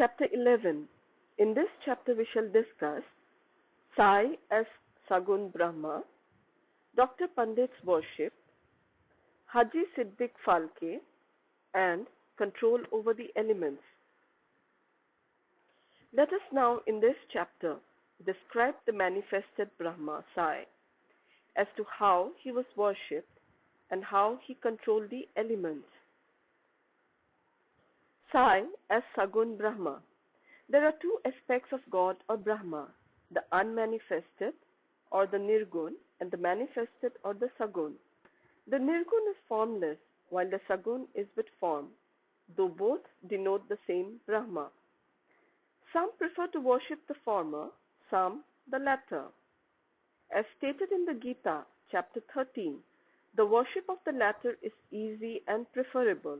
Chapter 11. In this chapter we shall discuss Sai as Sagun Brahma, Dr. Pandit's worship, Haji Siddiq Falke, and control over the elements. Let us now in this chapter describe the manifested Brahma, Sai, as to how he was worshipped and how he controlled the elements. Sai as Sagun Brahma. There are two aspects of God or Brahma, the unmanifested or the Nirgun and the manifested or the Sagun. The Nirgun is formless while the Sagun is with form, though both denote the same Brahma. Some prefer to worship the former, some the latter. As stated in the Gita, chapter 13, the worship of the latter is easy and preferable.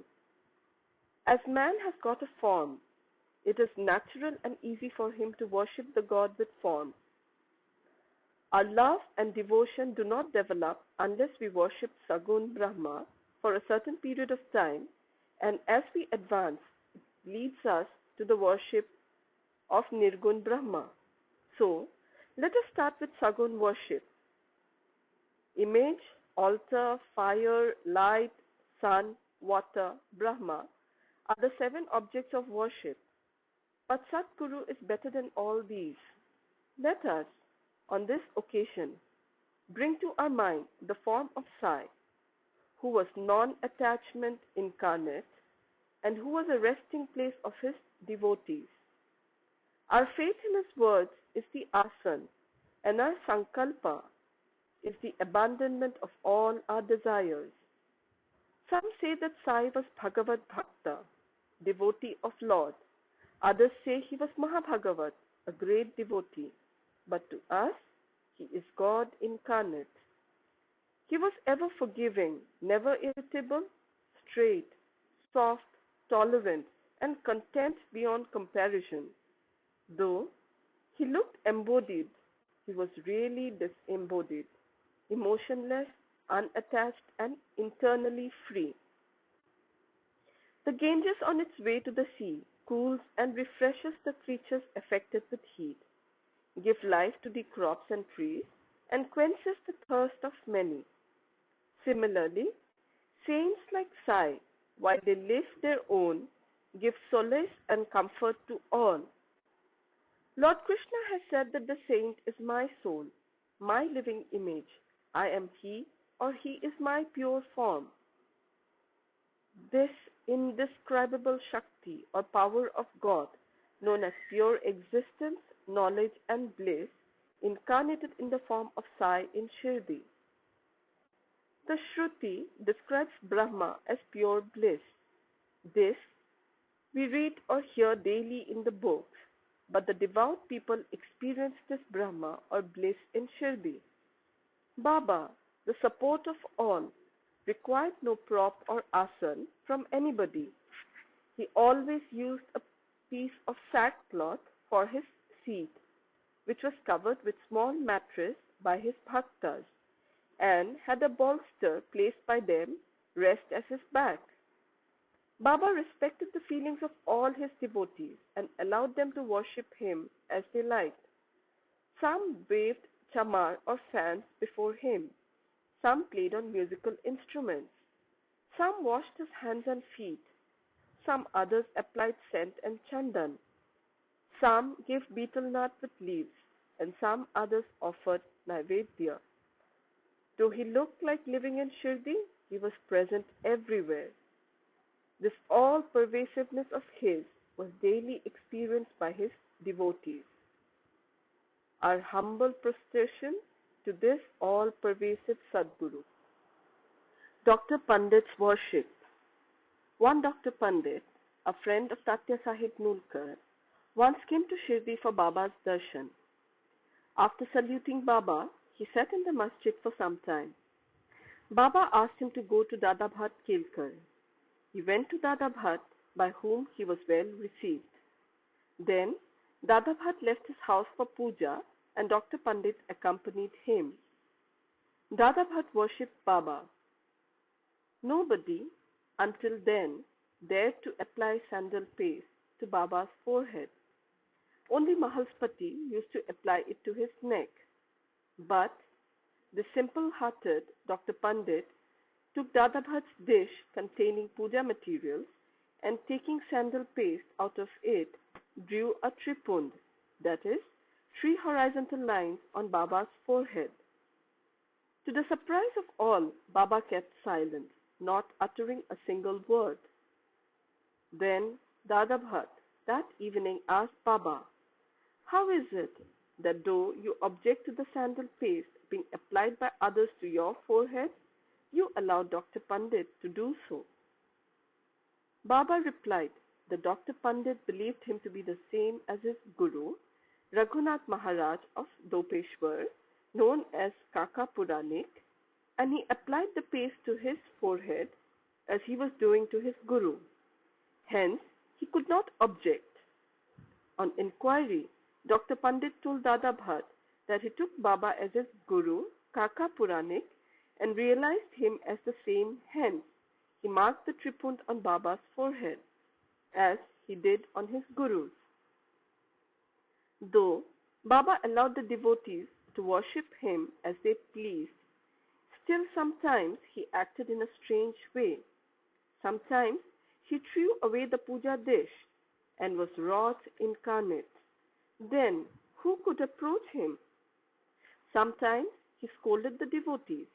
As man has got a form, it is natural and easy for him to worship the God with form. Our love and devotion do not develop unless we worship Sagun Brahma for a certain period of time, and as we advance, it leads us to the worship of Nirgun Brahma. So, let us start with Sagun worship. Image, altar, fire, light, sun, water, Brahma are the 7 objects of worship. But Sadguru is better than all these. Let us, on this occasion, bring to our mind the form of Sai, who was non-attachment incarnate and who was a resting place of his devotees. Our faith in his words is the asan, and our sankalpa is the abandonment of all our desires. Some say that Sai was Bhagavad Bhakta, devotee of Lord. Others say he was Mahabhagavat, a great devotee. But to us, he is God incarnate. He was ever forgiving, never irritable, straight, soft, tolerant, and content beyond comparison. Though he looked embodied, he was really disembodied, emotionless, unattached, and internally free. The Ganges on its way to the sea cools and refreshes the creatures affected with heat, gives life to the crops and trees, and quenches the thirst of many. Similarly, saints like Sai, while they live their own, give solace and comfort to all. Lord Krishna has said that the saint is my soul, my living image. I am he, or he is my pure form. This indescribable Shakti or power of God, known as pure existence, knowledge and bliss, incarnated in the form of Sai in Shirdi. The Shruti describes Brahma as pure bliss. This we read or hear daily in the books, but the devout people experience this Brahma or bliss in Shirdi. Baba, the support of all, required no prop or asan from anybody. He always used a piece of sackcloth for his seat, which was covered with small mattress by his bhaktas, and had a bolster placed by them rest as his back. Baba respected the feelings of all his devotees and allowed them to worship him as they liked. Some waved chamar or fans before him. Some played on musical instruments. Some washed his hands and feet. Some others applied scent and chandan. Some gave betel nut with leaves, and some others offered naivedya. Though he looked like living in Shirdi, he was present everywhere. This all-pervasiveness of his was daily experienced by his devotees. Our humble prostration to this all-pervasive Sadguru. Dr. Pandit's worship. One Dr. Pandit, a friend of Tatya Sahib Nulkar, once came to Shirdi for Baba's darshan. After saluting Baba, he sat in the masjid for some time. Baba asked him to go to Dada Bhat Kelkar. He went to Dada Bhat, by whom he was well received. Then Dada Bhat left his house for puja, and Dr. Pandit accompanied him. Dada Bhat worshipped Baba. Nobody, until then, dared to apply sandal paste to Baba's forehead. Only Mahalspati used to apply it to his neck. But the simple-hearted Dr. Pandit took Dadabhat's dish containing puja materials and taking sandal paste out of it, drew a tripund, that is, three horizontal lines on Baba's forehead. To the surprise of all, Baba kept silent, not uttering a single word. Then Dadabhat that evening asked Baba, "How is it that though you object to the sandal paste being applied by others to your forehead, you allow Dr. Pandit to do so?" Baba replied that Dr. Pandit believed him to be the same as his Guru, Raghunath Maharaj of Dopeshwar, known as Kaka Puranik, and he applied the paste to his forehead as he was doing to his Guru. Hence, he could not object. On inquiry, Dr. Pandit told Dadabhat that he took Baba as his Guru, Kaka Puranik, and realized him as the same. Hence, he marked the tripund on Baba's forehead, as he did on his Guru's. Though Baba allowed the devotees to worship him as they pleased, still sometimes he acted in a strange way. Sometimes he threw away the puja dish and was wrath incarnate. Then who could approach him? Sometimes he scolded the devotees.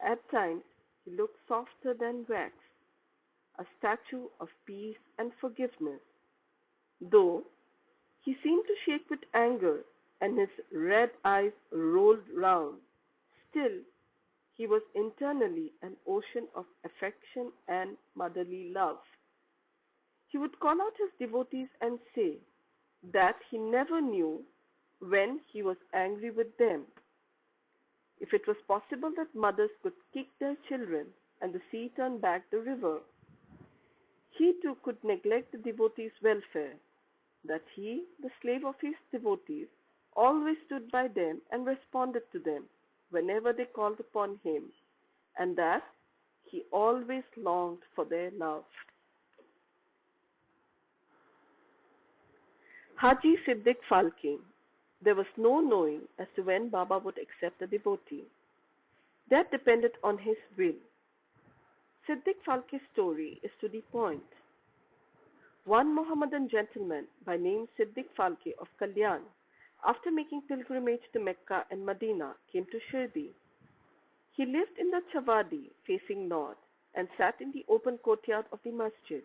At times he looked softer than wax, a statue of peace and forgiveness. Though he seemed to shake with anger and his red eyes rolled round, still he was internally an ocean of affection and motherly love. He would call out his devotees and say that he never knew when he was angry with them. If it was possible that mothers could kick their children and the sea turn back the river, he too could neglect the devotees' welfare, that he, the slave of his devotees, always stood by them and responded to them whenever they called upon him, and that he always longed for their love. Haji Siddiq Falke. There was no knowing as to when Baba would accept a devotee. That depended on his will. Siddiq Falke's story is to the point. One Mohammedan gentleman by name Siddiq Falke of Kalyan, after making pilgrimage to Mecca and Medina, came to Shirdi. He lived in the Chawadi facing north and sat in the open courtyard of the masjid.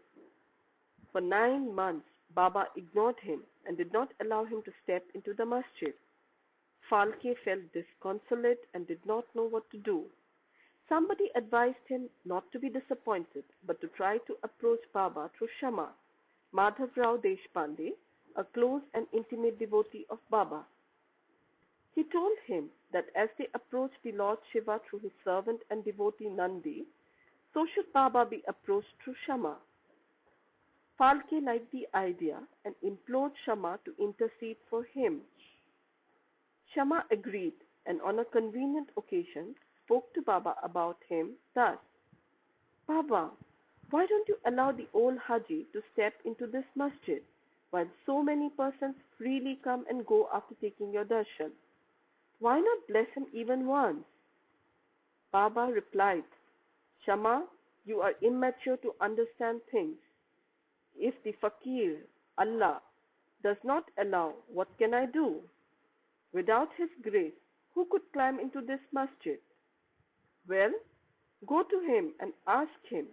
For 9 months, Baba ignored him and did not allow him to step into the masjid. Falke felt disconsolate and did not know what to do. Somebody advised him not to be disappointed, but to try to approach Baba through Shama, Madhav Rao Deshpande, a close and intimate devotee of Baba. He told him that as they approached the Lord Shiva through his servant and devotee Nandi, so should Baba be approached through Shama. Falke liked the idea and implored Shama to intercede for him. Shama agreed and on a convenient occasion spoke to Baba about him thus, "Baba, why don't you allow the old Haji to step into this masjid while so many persons freely come and go after taking your darshan? Why not bless him even once?" Baba replied, "Shama, you are immature to understand things. If the fakir, Allah, does not allow, what can I do? Without his grace, who could climb into this masjid? Well, go to him and ask him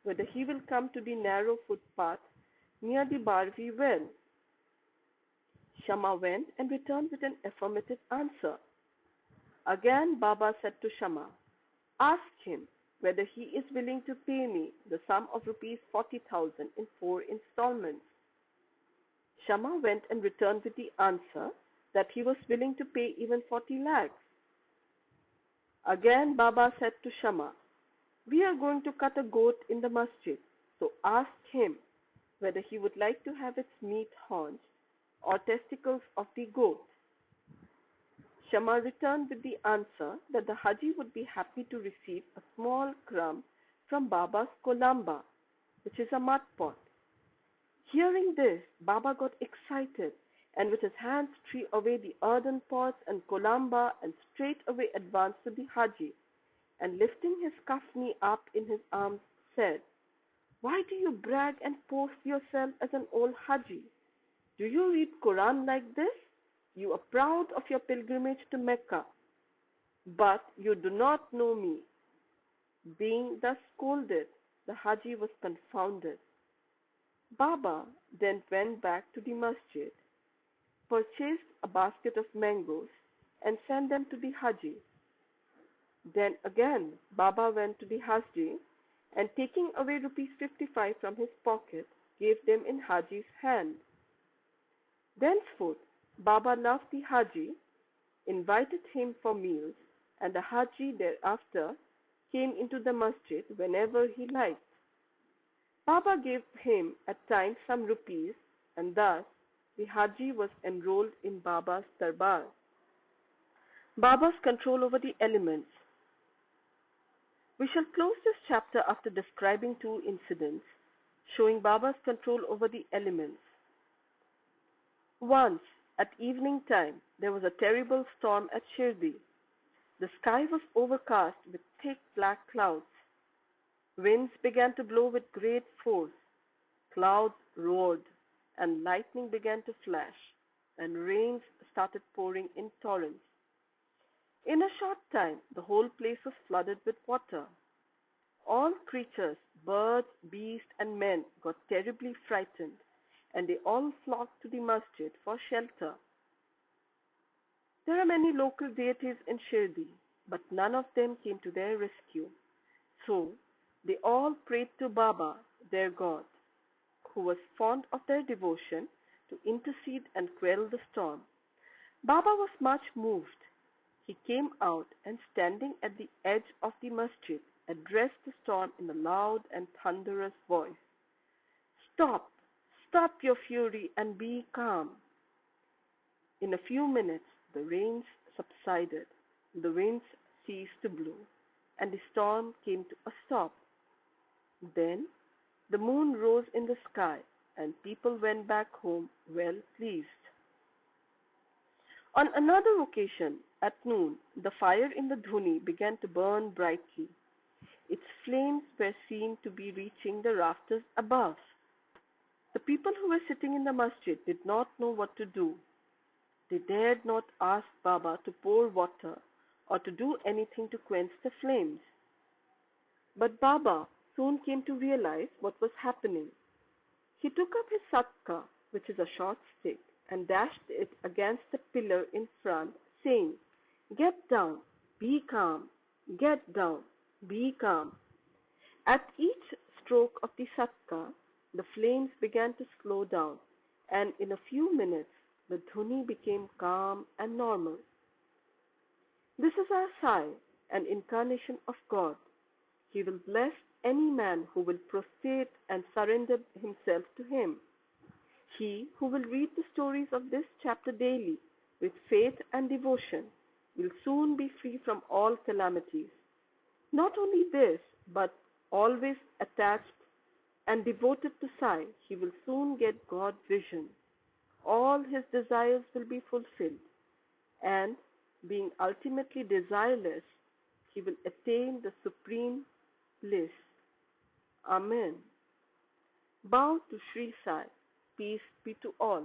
whether he will come to the narrow footpath near the Barvi well." Shama went and returned with an affirmative answer. Again Baba said to Shama, "Ask him whether he is willing to pay me the sum of rupees 40,000 in 4 installments." Shama went and returned with the answer that he was willing to pay even 40 lakhs. Again Baba said to Shama, "We are going to cut a goat in the masjid, so ask him whether he would like to have its meat haunch or testicles of the goat." Shama returned with the answer that the Haji would be happy to receive a small crumb from Baba's kolamba, which is a mud pot. Hearing this, Baba got excited and with his hands threw away the earthen pots and kolamba and straightway advanced to the Haji and lifting his kafni up in his arms said, "Why do you brag and boast yourself as an old Haji? Do you read Quran like this? You are proud of your pilgrimage to Mecca, but you do not know me." Being thus scolded, the Haji was confounded. Baba then went back to the masjid, purchased a basket of mangoes, and sent them to the Haji. Then again Baba went to the Haji and taking away rupees 55 from his pocket, gave them in Haji's hand. Thenceforth Baba loved the Haji, invited him for meals, and the Haji thereafter came into the masjid whenever he liked. Baba gave him at times some rupees, and thus the Haji was enrolled in Baba's darbar. Baba's control over the elements. We shall close this chapter after describing two incidents showing Baba's control over the elements. Once, at evening time, there was a terrible storm at Shirdi. The sky was overcast with thick black clouds. Winds began to blow with great force. Clouds roared, and lightning began to flash, and rains started pouring in torrents. In a short time, the whole place was flooded with water. All creatures, birds, beasts, and men got terribly frightened, and they all flocked to the masjid for shelter. There are many local deities in Shirdi, but none of them came to their rescue. So they all prayed to Baba, their God, who was fond of their devotion, to intercede and quell the storm. Baba was much moved. He came out and standing at the edge of the masjid, addressed the storm in a loud and thunderous voice. "Stop! Stop your fury and be calm." In a few minutes the rains subsided, the winds ceased to blow, and the storm came to a stop. Then the moon rose in the sky, and people went back home well pleased. On another occasion, at noon, the fire in the dhuni began to burn brightly. Its flames were seen to be reaching the rafters above. The people who were sitting in the masjid did not know what to do. They dared not ask Baba to pour water or to do anything to quench the flames. But Baba soon came to realize what was happening. He took up his satka, which is a short stick, and dashed it against the pillar in front, saying, "Get down, be calm, get down, be calm." At each stroke of the satka, the flames began to slow down, and in a few minutes the dhuni became calm and normal. This is our Sai, an incarnation of God. He will bless any man who will prostrate and surrender himself to him. He who will read the stories of this chapter daily with faith and devotion will soon be free from all calamities. Not only this, but always attached and devoted to Sai, he will soon get God vision. All his desires will be fulfilled, and being ultimately desireless, he will attain the supreme bliss. Amen. Bow to Sri Sai. Peace be to all.